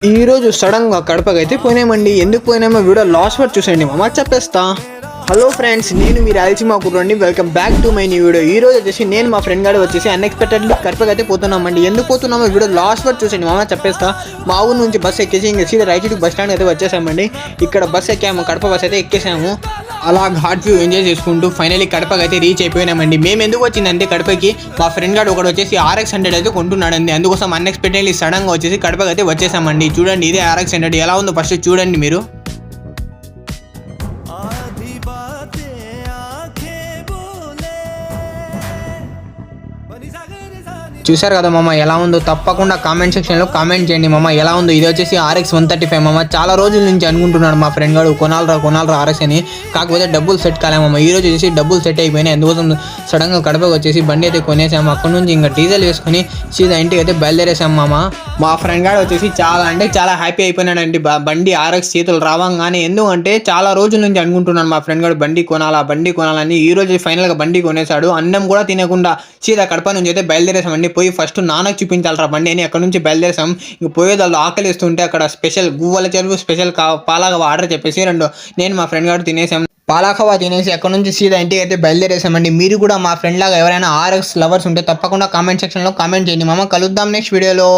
ఈ రోజు సడన్గా కడపకైతే పోయినామండి. ఎందుకు పోయినామో వీడియో లాస్ట్ వరకు చూసేయండి మామ, చెప్పేస్తా. హలో ఫ్రెండ్స్, నేను మీరు అల్చిమా కుర్రండి. Welcome back to my new video. ఈ రోజు వచ్చేసి నేను మా ఫ్రెండ్ గారు వచ్చేసి అన్ఎక్స్పెక్టెడ్లీ కడపకైతే పోతున్నామండి. ఎందుకు పోతున్నామో వీడియో లాస్ట్ వరకు చూసేయండి మామ, చెప్పేస్తా. మా ఊరు నుంచి బస్ ఎక్కేసి ఇంకా సీదా రైట్ బస్ స్టాండ్ అయితే వచ్చేసామండి. ఇక్కడ బస్ ఎక్కాము, కడప బస్ అయితే ఎక్కేసాము. అలా ఘాట్ వ్యూ ఎంజాయ్ చేసుకుంటూ ఫైనల్లీ కడపకి అయితే రీచ్ అయిపోయినామండి. మేము ఎందుకు వచ్చిందంటే కడపకి మా ఫ్రెండ్ గారు ఒకటి వచ్చేసి RX100 అయితే కొంటున్నాడండి. అందుకోసం అన్ఎక్స్పెక్టెడ్లీ సడన్గా వచ్చేసి కడపకి అయితే వచ్చేసామండి. చూడండి, ఇదే RX100 ఎలా ఉందో ఫస్ట్ చూడండి మీరు. చూసారు కదా మామ ఎలా ఉందో, తప్పకుండా కామెంట్ సెక్షన్లో కామెంట్ చేయండి మామ ఎలా ఉందో. ఇది వచ్చేసి RX135 మామ. చాలా రోజుల నుంచి అనుకుంటున్నాడు మా ఫ్రెండ్ గారు కొనాలరా RX అని. కాకపోతే డబ్బులు సెట్ కాలేమమ్మ. ఈ రోజు వచ్చేసి డబ్బులు సెట్ అయిపోయినాయి. అందుకోసం సడన్గా కడపకి వచ్చేసి బండి అయితే కొనేసాము. అక్కడ నుంచి ఇంకా డీజిల్ వేసుకుని సీదా ఇంటికి అయితే బయలుదేరేసాము మామ. మా ఫ్రెండ్ గారు వచ్చేసి చాలా హ్యాపీ అయిపోయినాడండి. బండి RX చేతులు రావంగానే. ఎందుకంటే చాలా రోజుల నుంచి అనుకుంటున్నాను మా ఫ్రెండ్ గారు బండి కొనాలని. ఈ రోజు ఫైనల్గా బండి కొనేసాడు. అన్నం కూడా తినకుండా సీదా కడప నుంచి అయితే బయలుదేరేసామండి. పోయి ఫస్ట్ నాన్నకు చూపించాలరా బండి అని అక్కడ నుంచి బయలుదేరాం. ఇంక పోయేదాళ్ళు ఆకలి వేస్తుంటే అక్కడ స్పెషల్ గువ్వల చెరువు స్పెషల్ పాలకవ ఆర్డర్ చెప్పేసి నేను మా ఫ్రెండ్ గారు తినేసాం. పాలకవ తినేసి అక్కడ నుంచి సీదా ఇంటికి అయితే బయలుదేరేసామండి. మీరు కూడా మా ఫ్రెండ్ లాగా ఎవరైనా RX లవర్స్ ఉంటే తప్పకుండా కామెంట్ సెక్షన్లో కామెంట్ చేయండి మామ. కలుద్దాం నెక్స్ట్ వీడియోలో.